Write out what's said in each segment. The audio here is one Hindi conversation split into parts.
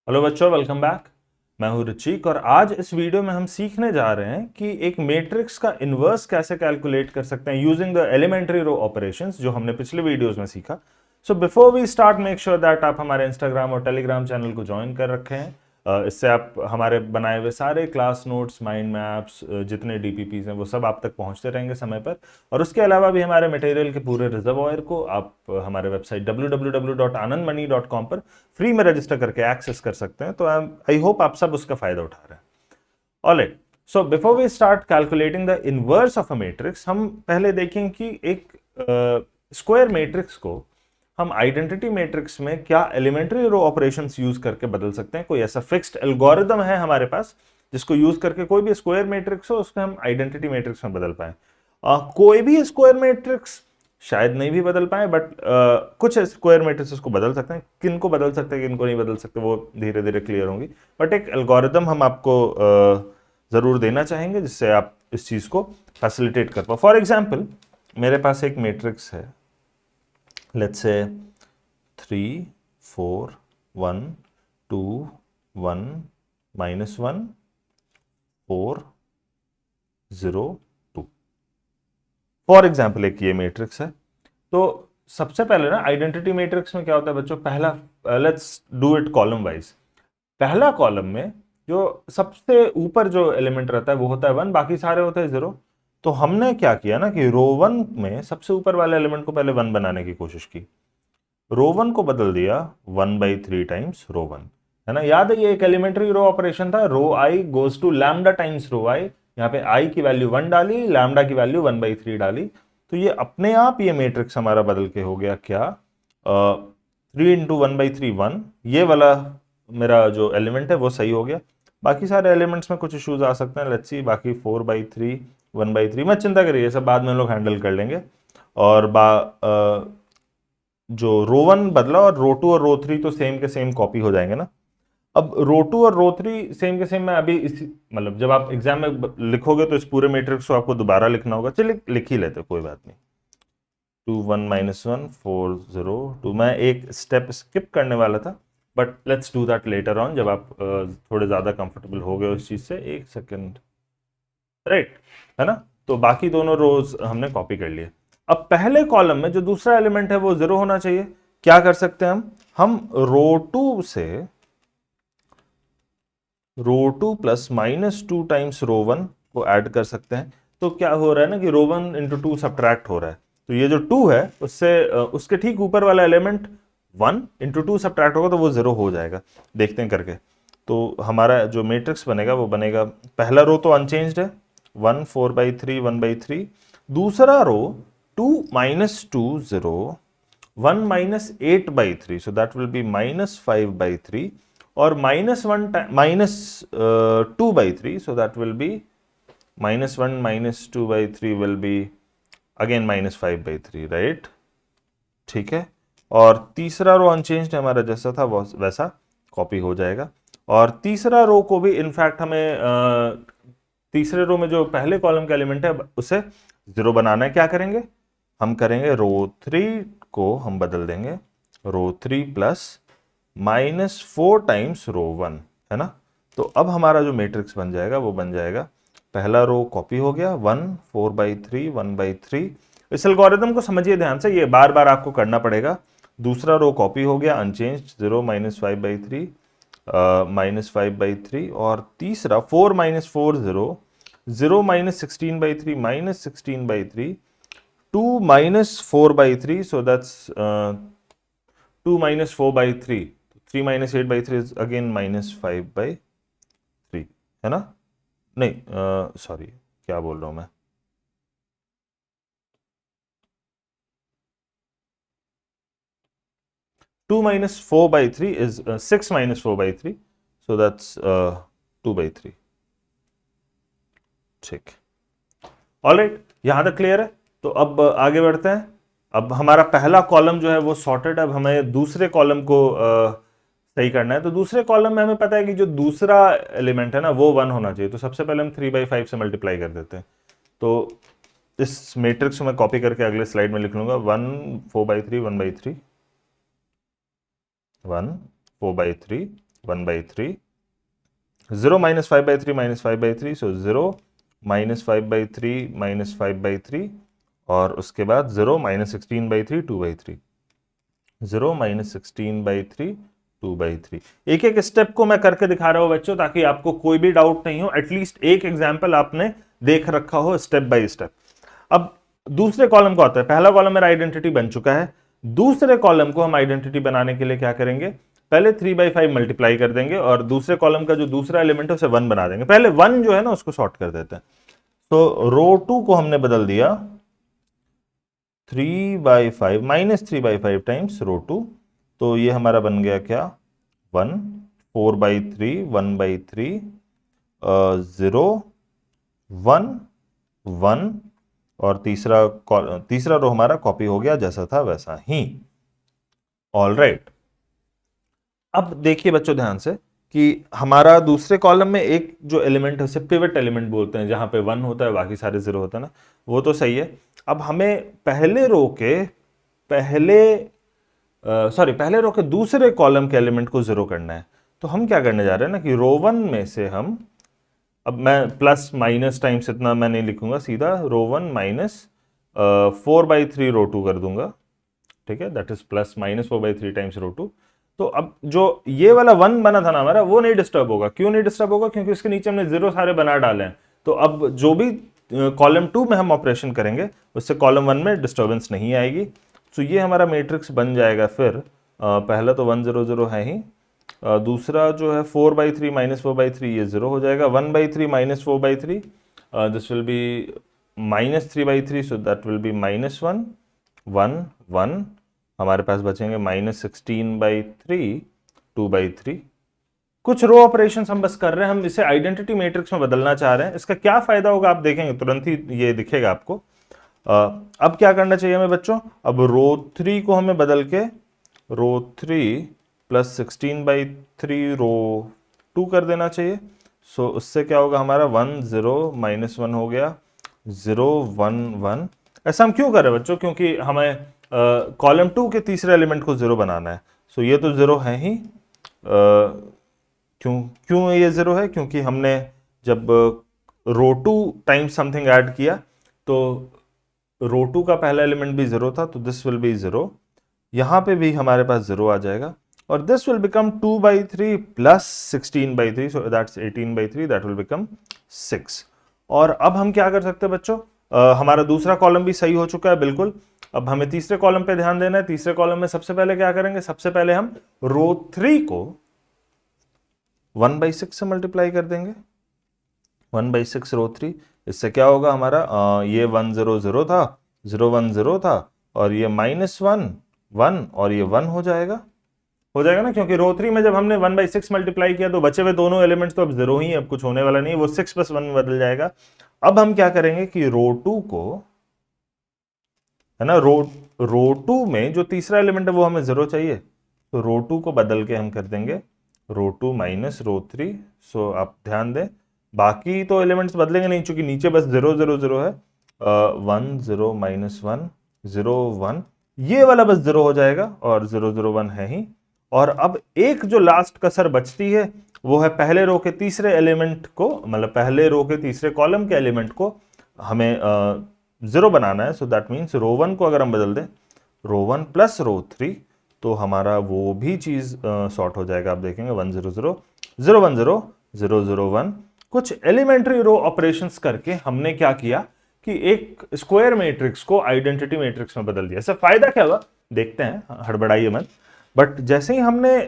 हेलो बच्चों, वेलकम बैक। मैं हूं ऋचिक और आज इस वीडियो में हम सीखने जा रहे हैं कि एक मैट्रिक्स का इन्वर्स कैसे कैलकुलेट कर सकते हैं using the elementary row operations जो हमने पिछले वीडियोस में सीखा। So before we start make sure that आप हमारे इंस्टाग्राम और टेलीग्राम चैनल को ज्वाइन कर रखे हैं। इससे आप हमारे बनाए हुए सारे क्लास नोट्स, माइंड मैप्स, जितने डीपीपीज हैं वो सब आप तक पहुंचते रहेंगे समय पर। और उसके अलावा भी हमारे मटेरियल के पूरे रिजर्वॉयर को आप हमारे वेबसाइट www.anandmoney.com पर फ्री में रजिस्टर करके एक्सेस कर सकते हैं। तो आई होप आप सब उसका फायदा उठा रहे हैं। Alright, so before we start calculating the inverse of a matrix, हम पहले देखें कि एक स्क्वायर मैट्रिक्स को हम आइडेंटिटी मैट्रिक्स में क्या एलिमेंट्री रो ऑपरेशंस यूज करके बदल सकते हैं। कोई ऐसा फिक्स्ड एल्गोरिदम है हमारे पास जिसको यूज करके कोई भी स्क्वायर मैट्रिक्स हो उसको हम आइडेंटिटी मैट्रिक्स में बदल पाए। कोई भी स्क्वायर मैट्रिक्स शायद नहीं भी बदल पाए, बट कुछ स्क्वायर मैट्रिक्स को बदल सकते हैं। किन को बदल सकते हैं, किन को नहीं बदल सकते, वो धीरे धीरे क्लियर होंगी। बट एक एल्गोरिदम हम आपको जरूर देना चाहेंगे जिससे आप इस चीज को फैसिलिटेट कर पाओ। फॉर एग्जाम्पल, मेरे पास एक मैट्रिक्स है, लेट्स से 3 4 1 2 1 -1 4 0 2। फॉर एग्जाम्पल एक ये मैट्रिक्स है। तो सबसे पहले ना आइडेंटिटी मैट्रिक्स में क्या होता है बच्चों, पहला, let's do it column wise. पहला कॉलम में जो सबसे ऊपर जो एलिमेंट रहता है वो होता है 1, बाकी सारे होते हैं 0। तो हमने क्या किया ना कि रो 1 में सबसे ऊपर वाले एलिमेंट को पहले 1 बनाने की कोशिश की। रो 1 को बदल दिया 1/3 टाइम्स रो 1, है ना। याद है ये एक एलिमेंट्री रो ऑपरेशन था, रो आई गोज टू लैम्डा टाइम्स रो आई। यहाँ पे आई की वैल्यू 1 डाली, लैम्डा की वैल्यू 1/3 डाली। तो ये अपने आप ये मैट्रिक्स हमारा बदल के हो गया क्या, 3 इंटू 1/3 1। ये वाला मेरा जो एलिमेंट है वो सही हो गया। बाकी सारे एलिमेंट्स में कुछ इश्यूज आ सकते हैं, लेट्स सी। बाकी 4/3 1/3 मत चिंता करिए, सब बाद में हम लोग हैंडल कर लेंगे। और जो रो 1 बदला और रो 2 और रो 3 तो सेम के सेम कॉपी हो जाएंगे ना। अब रो 2 और रो 3 सेम के सेम, मैं अभी इसी मतलब जब आप एग्जाम में लिखोगे तो इस पूरे मैट्रिक्स को आपको दोबारा लिखना होगा। चलिए लिख ही लेते, कोई बात नहीं। 2 1 -1 4 0 2। मैं एक स्टेप स्किप करने वाला था, but let's do that later on, जब आप थोड़े ज्यादा कंफर्टेबल हो गए उस चीज से। एक सेकेंड, राइट, है ना। तो बाकी दोनों रोज हमने कॉपी कर लिए। अब पहले कॉलम में जो दूसरा एलिमेंट है वो 0 होना चाहिए। क्या कर सकते हैं हम रो 2 से रो 2 प्लस -2 टाइम्स रो 1 को ऐड कर सकते हैं। तो क्या हो रहा है ना कि रो 1 इंटू 2 सब्ट्रैक्ट हो रहा है। तो ये जो 2 है उससे उसके ठीक ऊपर वाला एलिमेंट 1 इंटू 2 सब्ट्रैक्ट होगा तो वो 0 हो जाएगा। देखते हैं करके। तो हमारा जो मैट्रिक्स बनेगा वो बनेगा, पहला रो तो अनचेंज्ड है, 1 4/3 1/3। दूसरा रो 2 -2 0 1 -8/3, so that will be -5/3। और -1 -2/3, so that will be -1 -2/3 will be again -5/3, right. ठीक है। और तीसरा रो अनचेंज्ड है हमारा, जैसा था वैसा कॉपी हो जाएगा। और तीसरा रो को भी इनफैक्ट हमें तीसरे रो में जो पहले कॉलम का एलिमेंट है उसे 0 बनाना है। क्या करेंगे हम, करेंगे रो 3 को हम बदल देंगे रो 3 प्लस -4 टाइम्स रो 1, है ना। तो अब हमारा जो मैट्रिक्स बन जाएगा वो बन जाएगा, पहला रो कॉपी हो गया 1 4/3 1/3। इस एल्गोरिथम को समझिए ध्यान से, ये बार बार आपको करना पड़ेगा। दूसरा रो कॉपी हो गया अनचेंज्ड 0 -5/3 -5/3। और तीसरा 4 -4 0 0 -16/3 -16/3 2 -4/3, so that's 2 -4/3, 3 -8/3 is again -5/3, है ना। नहीं, सॉरी, क्या बोल रहा हूं मैं। 2 -4/3 is 6 -4/3, so that's 2/3। ठीक, ऑलराइट, यहां तक क्लियर है। तो अब आगे बढ़ते हैं। अब हमारा पहला कॉलम जो है वो सॉर्टेड। अब हमें दूसरे कॉलम को सही करना है। तो दूसरे कॉलम में हमें पता है कि जो दूसरा एलिमेंट है ना वो 1 होना चाहिए। तो सबसे पहले हम 3/5 से मल्टीप्लाई कर देते हैं। तो इस मैट्रिक्स को मैं कॉपी करके अगले स्लाइड में लिख लूंगा, 1 4/3 1/3 1 4/3 1/3, 0 - 5/3 - 5/3, सो 0 - 5/3 - 5/3, और उसके बाद 0 - 16/3 2/3, 0 - 16/3 2/3। एक एक स्टेप को मैं करके दिखा रहा हूं बच्चों, ताकि आपको कोई भी डाउट नहीं हो, एटलीस्ट एक एग्जाम्पल आपने देख रखा हो स्टेप बाय स्टेप। अब दूसरे कॉलम को आता है, पहला कॉलम मेरा आइडेंटिटी बन चुका है, दूसरे कॉलम को हम आइडेंटिटी बनाने के लिए क्या करेंगे, पहले 3/5 मल्टीप्लाई कर देंगे और दूसरे कॉलम का जो दूसरा एलिमेंट है उसे 1 बना देंगे। पहले 1 जो है ना उसको सॉर्ट कर देते हैं। तो रो 2 को हमने बदल दिया 3/5 -3/5 टाइम्स रो 2, तो ये हमारा बन गया क्या 1, 4/3 1/3, 0 1 1, और तीसरा रो हमारा कॉपी हो गया जैसा था वैसा ही। ऑल राइट, अब देखिए बच्चों ध्यान से कि हमारा दूसरे कॉलम में एक जो एलिमेंट है उसे पिवट एलिमेंट बोलते हैं, जहां पे 1 होता है बाकी सारे 0 होता है ना, वो तो सही है। अब हमें पहले रो के दूसरे कॉलम के एलिमेंट को 0 करना है। तो हम क्या करने जा रहे हैं ना कि रो 1 में से हम, अब मैं प्लस माइनस टाइम्स इतना मैं नहीं लिखूंगा, सीधा रो 1 माइनस 4/3 रो 2 कर दूंगा, ठीक है, दैट इज प्लस -4/3 टाइम्स रो 2। तो अब जो ये वाला 1 बना था ना हमारा, वो नहीं डिस्टर्ब होगा। क्यों नहीं डिस्टर्ब होगा? क्योंकि उसके नीचे हमने 0 सारे बना डाले हैं। तो अब जो भी कॉलम 2 में हम ऑपरेशन करेंगे उससे कॉलम 1 में डिस्टर्बेंस नहीं आएगी। तो ये हमारा मैट्रिक्स बन जाएगा। फिर पहला तो 1 0 0 है ही, दूसरा जो है 4/3 -4/3 ये 0 हो जाएगा, 1/3 -4/3 this will be -3/3, so that will be -1 1 1, हमारे पास बचेंगे -16/3 2/3। कुछ रो ऑपरेशंस हम बस कर रहे हैं, हम इसे आइडेंटिटी मैट्रिक्स में बदलना चाह रहे हैं। इसका क्या फायदा होगा आप देखेंगे, तुरंत ही ये दिखेगा आपको। अब क्या करना चाहिए हमें बच्चों, अब रो 3 को हमें बदल के रो 3 + 16/3 रो 2 कर देना चाहिए। सो उससे क्या होगा, हमारा 1 0 -1 हो गया, 0 1 1। ऐसा हम क्यों कर रहे हैं बच्चों? क्योंकि हमें कॉलम 2 के तीसरे एलिमेंट को 0 बनाना है। सो ये तो 0 है ही। क्यों ये 0 है? क्योंकि हमने जब रो 2 टाइम्स समथिंग ऐड किया तो रो 2 का पहला एलिमेंट भी 0 था, तो दिस विल बी 0। यहां पे भी हमारे पास 0 आ जाएगा, और this will become 2/3 + 16/3, so that's 18/3, that will become 6। और अब हम क्या कर सकते हैं बच्चों, हमारा दूसरा कॉलम भी सही हो चुका है बिल्कुल। अब हमें तीसरे कॉलम पे ध्यान देना है। तीसरे कॉलम में सबसे पहले क्या करेंगे, सबसे पहले हम रो 3 को 1/6 से मल्टीप्लाई कर देंगे, 1/6 रो 3। इससे क्या होगा हमारा, ये 1 0 0 था, 0 1 0 था, और ये -1 1, और ये 1 हो जाएगा ना, क्योंकि रो 3 में जब हमने 1/6 मल्टीप्लाई किया तो बचे हुए दोनों एलिमेंट्स तो अब 0 ही, अब कुछ होने वाला नहीं, वो 6 + 1 में बदल जाएगा। अब हम क्या करेंगे कि रो 2 को, है ना, रो 2 में जो तीसरा एलिमेंट है वो हमें 0 चाहिए, तो रो 2 को बदल के हम कर देंगे रो 2 - रो 3। सो आप ध्यान दें, बाकी तो एलिमेंट्स बदलेंगे नहीं, चूंकि नीचे बस 0 0 0 है। 1 0 -1 0 1, ये वाला बस 0 हो जाएगा, और 0 0 1 है ही। और अब एक जो लास्ट कसर बचती है वो है पहले रो के तीसरे एलिमेंट को, मतलब पहले रो के तीसरे कॉलम के एलिमेंट को हमें 0 बनाना है। सो दैट मीन्स रो 1 को अगर हम बदल दें रो 1 + रो 3, तो हमारा वो भी चीज सॉर्ट हो जाएगा। आप देखेंगे 1 0 0 0 1 0 0 0 1। कुछ एलिमेंट्री रो ऑपरेशंस करके हमने क्या किया कि एक स्क्वायर मैट्रिक्स को आइडेंटिटी मैट्रिक्स में बदल दिया। इससे फायदा क्या हुआ देखते हैं, हड़बड़ाइए मत। बट जैसे ही हमने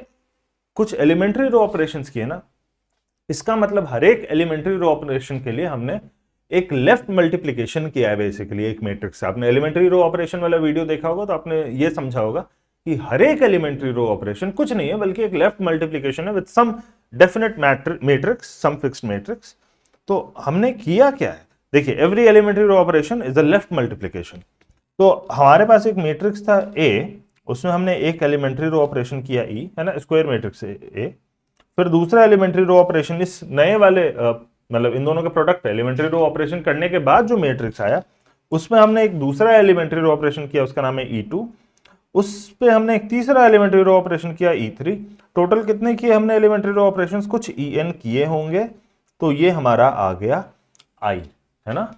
कुछ एलिमेंट्री रो ऑपरेशंस किए ना, इसका मतलब हर एक एलिमेंट्री रो ऑपरेशन के लिए हमने एक लेफ्ट मल्टीप्लिकेशन किया है बेसिकली एक मैट्रिक्स से। आपने एलिमेंट्री रो ऑपरेशन वाला वीडियो देखा होगा तो आपने ये समझा होगा कि हर एक एलिमेंट्री रो ऑपरेशन कुछ नहीं है बल्कि एक लेफ्ट मल्टीप्लिकेशन है with some definite matrix, some fixed matrix. तो हमने किया क्या है, देखिए every elementary row operation is a left multiplication. तो हमारे पास एक मैट्रिक्स था ए, उसमें हमने एक एलिमेंट्री रो ऑपरेशन किया ई, है ना, स्क्वायर मैट्रिक्स ए। फिर दूसरा एलिमेंट्री रो ऑपरेशन इस नए वाले मतलब इन दोनों के प्रोडक्ट एलिमेंट्री रो ऑपरेशन करने के बाद जो मैट्रिक्स आया उसमें हमने एक दूसरा एलिमेंट्री रो ऑपरेशन किया, उसका नाम है E2। उस पे हमने एक तीसरा एलिमेंट्री रो ऑपरेशन किया E3। टोटल कितने किए हमने एलिमेंट्री रो ऑपरेशंस? कुछ En किए होंगे, तो ये हमारा आ गया I, है ना।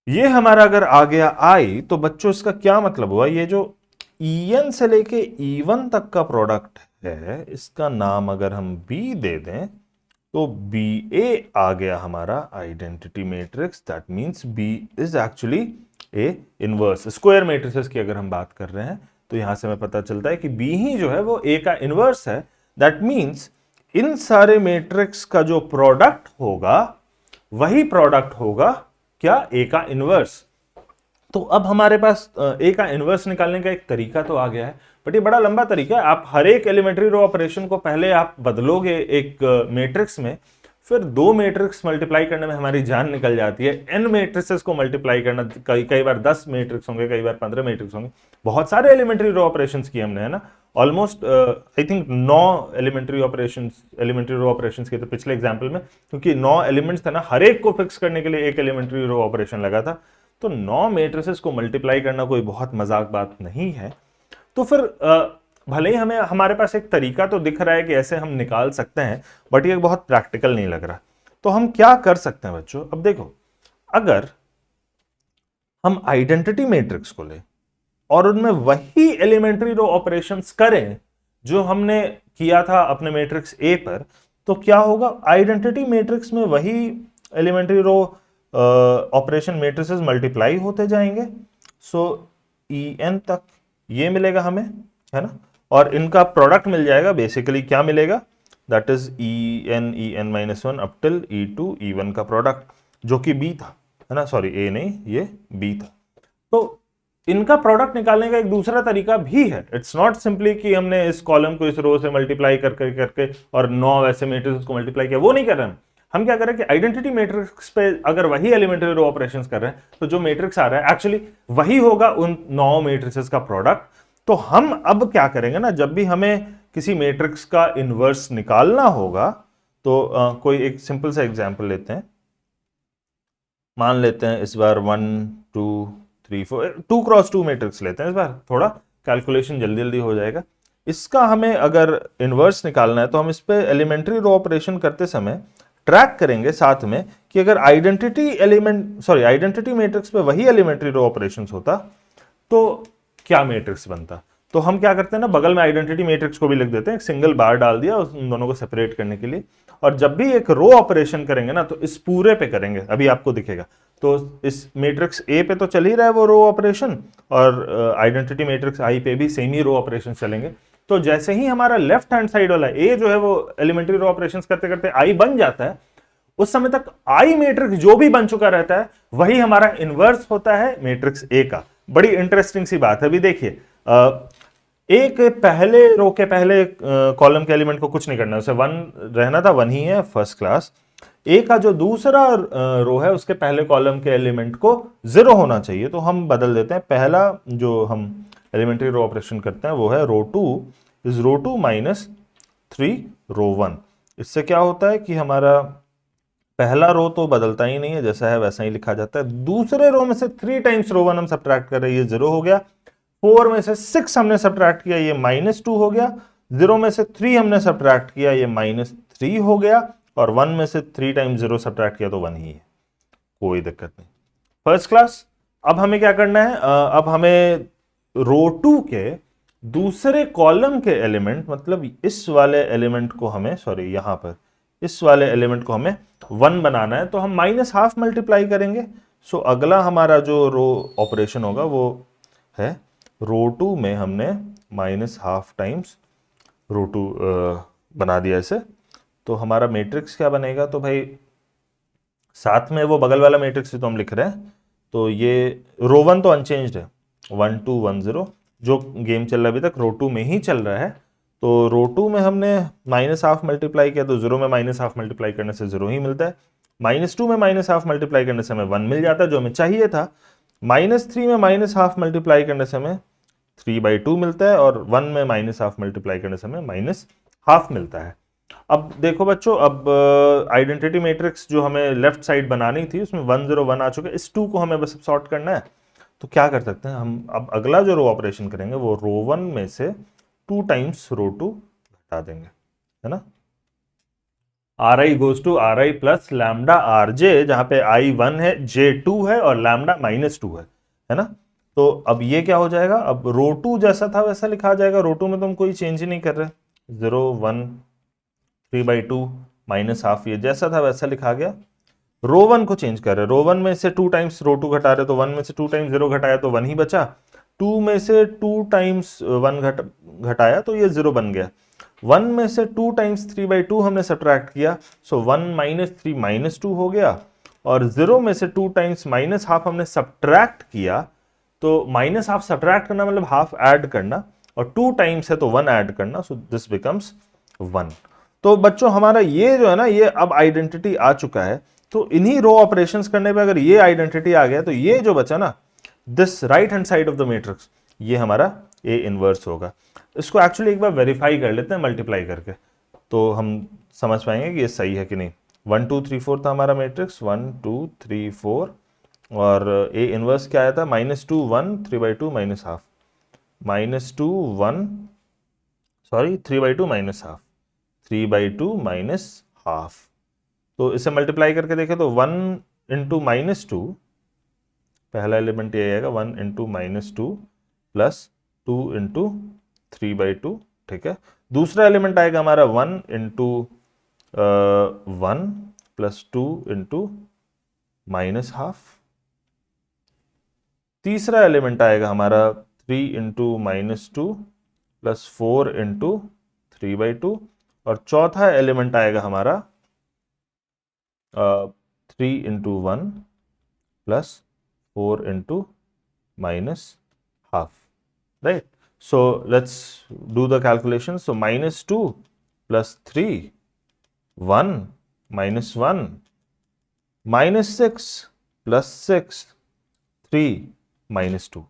ये हमारा अगर आ गया I, तो बच्चों इसका क्या मतलब हुआ? ये जो En से लेके E1 तक का प्रोडक्ट है, इसका नाम अगर हम B दे दें तो BA आ गया हमारा identity matrix. That means B is actually A inverse. Square matrices की अगर हम बात कर रहे हैं तो यहां से हमें पता चलता है कि B ही जो है वो A का इनवर्स है। दैट मींस इन सारे मैट्रिक्स का जो प्रोडक्ट होगा वही प्रोडक्ट होगा क्या? A का इनवर्स। तो अब हमारे पास A का इनवर्स निकालने का एक तरीका तो आ गया है, बट ये बड़ा लंबा तरीका है। आप हर एक एलिमेंट्री रो ऑपरेशन को पहले आप बदलोगे एक मैट्रिक्स में, फिर दो मैट्रिक्स मल्टीप्लाई करने में हमारी जान निकल जाती है। एन मैट्रिसेस को मल्टीप्लाई करना, कई बार 10 मैट्रिक्स होंगे, कई बार 15 मैट्रिक्स होंगे। बहुत सारे एलिमेंट्री रो ऑपरेशंस किए हमने, है ना। Almost I think 9 elementary row operations किए थे पिछले एग्जाम्पल में, क्योंकि 9 एलिमेंट्स थे ना, हर एक को फिक्स करने के लिए एक एलिमेंट्री रो ऑपरेशन लगा था। तो 9 मैट्रिसेस को मल्टीप्लाई करना कोई बहुत मजाक बात नहीं है। तो फिर भले ही हमें हमारे पास एक तरीका तो दिख रहा है कि ऐसे हम निकाल सकते हैं, बट ये बहुत प्रैक्टिकल नहीं लग रहा। तो हम क्या कर सकते हैं बच्चों? अब देखो, अगर हम आइडेंटिटी मैट्रिक्स को ले और उनमें वही एलिमेंट्री रो ऑपरेशंस करें जो हमने किया था अपने मैट्रिक्स ए पर, तो क्या होगा? आइडेंटिटी मैट्रिक्स में वही elementary row operation matrices multiply होते जाएंगे। सो En तक ये मिलेगा हमें, है ना, और इनका प्रोडक्ट मिल जाएगा। बेसिकली क्या मिलेगा? That is En -1 up till E2 E1 का प्रोडक्ट, जो कि B था, है ना। सॉरी, A नहीं, ये B था। तो इनका प्रोडक्ट निकालने का एक दूसरा तरीका भी है। इट्स नॉट सिंपली कि हमने इस कॉलम को इस रो से मल्टीप्लाई करके और 9 ऐसे मैट्रिक्स को मल्टीप्लाई किया, वो नहीं कर रहे हम क्या करें कि आइडेंटिटी मैट्रिक्स पे अगर वही एलिमेंट्री रो ऑपरेशंस कर रहे हैं, तो जो मैट्रिक्स आ रहा है एक्चुअली वही होगा उन 9 मैट्रिसेस का प्रोडक्ट। तो हम अब क्या करेंगे ना, जब भी हमें किसी मैट्रिक्स का इनवर्स निकालना होगा, तो कोई एक सिंपल सा एग्जांपल लेते हैं। मान लेते हैं इस बार 1 2 3 4 2 क्रॉस 2 मैट्रिक्स लेते हैं। इस बार थोड़ा कैलकुलेशन जल्दी जल्दी हो जाएगा। इसका हमें अगर इनवर्स निकालना है तो हम इस पे एलिमेंट्री रो ऑपरेशन करते समय ट्रैक करेंगे साथ में कि अगर आइडेंटिटी मैट्रिक्स पे वही एलिमेंट्री रो ऑपरेशंस होता तो क्या मैट्रिक्स बनता। तो हम क्या करते हैं ना, बगल में आइडेंटिटी मैट्रिक्स को भी लिख देते हैं, एक सिंगल बार डाल दिया उन दोनों को सेपरेट करने के लिए। और जब भी एक रो ऑपरेशन करेंगे ना, तो इस पूरे पे करेंगे, अभी आपको दिखेगा। तो इस मैट्रिक्स ए पे तो चल ही रहा है वो रो ऑपरेशन, और आइडेंटिटी मैट्रिक्स आई पे भी सेम ही रो ऑपरेशन चलेंगे। तो जैसे ही हमारा लेफ्ट हैंड साइड वाला ए जो है वो एलिमेंट्री रो ऑपरेशन करते करते आई बन जाता है, उस समय तक आई मैट्रिक्स जो भी बन चुका रहता है वही हमारा इनवर्स होता है मैट्रिक्स ए का। बड़ी इंटरेस्टिंग सी बात है। अभी देखिए, ए के पहले रो के पहले कॉलम के एलिमेंट को कुछ नहीं करना है, उसे 1 रहना था, 1 ही है, फर्स्ट क्लास। ए का जो दूसरा रो है उसके पहले कॉलम के एलिमेंट को 0 होना चाहिए। तो हम बदल देते हैं, पहला जो हम एलिमेंट्री रो ऑपरेशन करते हैं वो है रो 2 इज रो 2 -3 रो 1। इससे क्या होता है कि हमारा पहला रो तो बदलता ही नहीं है, जैसा है वैसा ही लिखा जाता है। दूसरे रो में से 3 टाइम्स रो 1 हम सब्ट्रैक्ट कर रहे हैं, ये 0 हो गया। 4 में से 6 हमने सब्ट्रैक्ट किया, ये -2 हो गया। 0 में से 3 हमने सब्ट्रैक्ट किया, ये -3 हो गया। और 1 में से 3 टाइम्स 0 सब्ट्रैक्ट किया तो 1 ही है, कोई दिक्कत नहीं, फर्स्ट क्लास। अब हमें क्या करना है, अब हमें रो 2 के दूसरे कॉलम के एलिमेंट, मतलब इस वाले एलिमेंट को हमें, सॉरी यहां पर इस वाले एलिमेंट को हमें 1 बनाना है। तो हम -12 मल्टीप्लाई करेंगे। सो अगला हमारा जो रो ऑपरेशन होगा वो है रो 2 में हमने -12 टाइम्स रो 2 बना दिया ऐसे। तो हमारा मैट्रिक्स क्या बनेगा? तो भाई साथ में वो बगल वाला मैट्रिक्स तो हम लिख रहे हैं, तो ये रो 1 तो अनचेंज्ड है, 1 2 1 0 जो गेम चल रहा है अभी तक रो 2 में ही चल रहा है। तो रो 2 में हमने -12 मल्टीप्लाई किया, तो 0 में -12 मल्टीप्लाई करने से 0 ही मिलता है। -2 में -12 मल्टीप्लाई करने से हमें 1 मिल जाता है जो हमें चाहिए था। -3 में -12 मल्टीप्लाई करने से हमें 3/2 मिलता है, और 1 में -12 मल्टीप्लाई करने से हमें -12 मिलता है। अब देखो बच्चों, अब आइडेंटिटी मैट्रिक्स जो हमें लेफ्ट साइड बनानी थी उसमें 1 0 1 आ चुके, इस 2 को हमें बस सॉर्ट करना है। तो क्या कर सकते हैं हम, अब अगला जो रो ऑपरेशन करेंगे वो रो 1 में से 2 टाइम्स रो 2 घटा देंगे, है ना। R I goes to R I plus lambda R J, जहां पे आई 1 है, जे 2 है और लैम्डा -2 है ना। तो अब ये क्या हो जाएगा, अब रो 2 जैसा था वैसा लिखा जाएगा। रो 2 में तो हम कोई चेंज ही नहीं कर रहे, 0 1 3/2 -½ ये जैसा था वैसा लिखा गया। रो 1 को चेंज कर रहे, रो 1 में से 2 टाइम्स रो 2 घटा रहे, तो 1 में से 2 टाइम्स 0 घटाया तो 1 ही बचा। 2 में से 2 टाइम्स 1 घटाया तो ये 0 बन गया। 1 में से 2 टाइम्स 3/2 हमने सब्ट्रैक्ट किया, सो 1 - 3 -2 हो गया। और 0 में से 2 टाइम्स -½ हमने सब्ट्रैक्ट किया, तो -½ सब्ट्रैक्ट करना मतलब हाफ ऐड करना, और 2 टाइम्स है तो 1 ऐड करना, सो दिस बिकम्स 1। तो बच्चों हमारा ये जो है ना, ये अब आइडेंटिटी आ चुका है। तो इन्हीं रो ऑपरेशंस करने पे अगर ये आइडेंटिटी आ गया, तो ये जो बचा ना, this right hand side of the matrix, ये हमारा ए इनवर्स होगा। इसको एक्चुअली एक बार वेरीफाई कर लेते हैं मल्टीप्लाई करके, तो हम समझ पाएंगे कि ये सही है कि नहीं। 1 2 3 4 था हमारा मैट्रिक्स, 1 2 3 4, और ए इनवर्स क्या आया था, -2 1 3/2 -½ -2 1 सॉरी 3/2 -½ 3/2 -½ तो इसे मल्टीप्लाई करके देखें तो 1 × -2, पहला एलिमेंट ये आएगा 1 × -2 प्लस 2 × 3/2, ठीक है। दूसरा एलिमेंट आएगा हमारा 1 × 1 प्लस 2 × -½ तीसरा एलिमेंट आएगा हमारा 3 × -2 प्लस 4 × 3/2, और चौथा एलिमेंट आएगा हमारा 3 × 1 plus 4 × -½ right. So let's do the calculation. So -2 plus 3, 1 -1, -6 plus 6, 3 -2.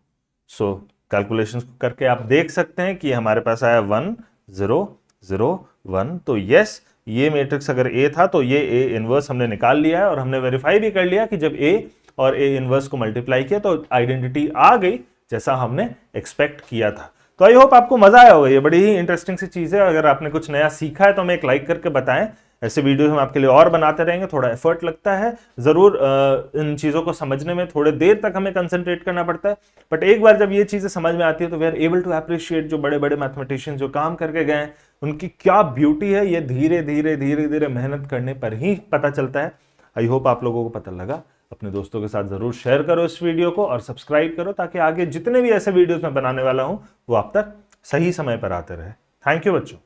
So calculation करके आप देख सकते हैं कि हमारे पास आया 1 0 0 1। तो यस, ये मैट्रिक्स अगर ए था तो ये ए इनवर्स हमने निकाल लिया है, और हमने वेरीफाई भी कर लिया कि जब ए और ए इनवर्स को मल्टीप्लाई किया तो आइडेंटिटी आ गई जैसा हमने एक्सपेक्ट किया था। तो आई होप आपको मजा आया होगा, ये बड़ी ही इंटरेस्टिंग सी चीज है। अगर आपने कुछ नया सीखा है तो हमें एक लाइक करके बताएं। ऐसे वीडियो हम आपके लिए और बनाते रहेंगे, थोड़ा एफर्ट लगता है जरूर, इन चीजों को समझने में थोड़े देर तक हमें कंसंट्रेट करना पड़ता है, बट एक बार जब ये चीजें समझ में आती है तो we are able to appreciate जो बड़े बड़े मैथमेटिशियन जो काम करके गए हैं उनकी क्या ब्यूटी है, ये धीरे धीरे धीरे धीरे मेहनत करने पर ही पता चलता है। आई होप आप लोगों को पता लगा। अपने दोस्तों के साथ जरूर शेयर करो इस वीडियो को, और सब्सक्राइब करो ताकि आगे जितने भी ऐसे वीडियोस मैं बनाने वाला हूं वो आप तक सही समय पर आते रहे। थैंक यू बच्चों।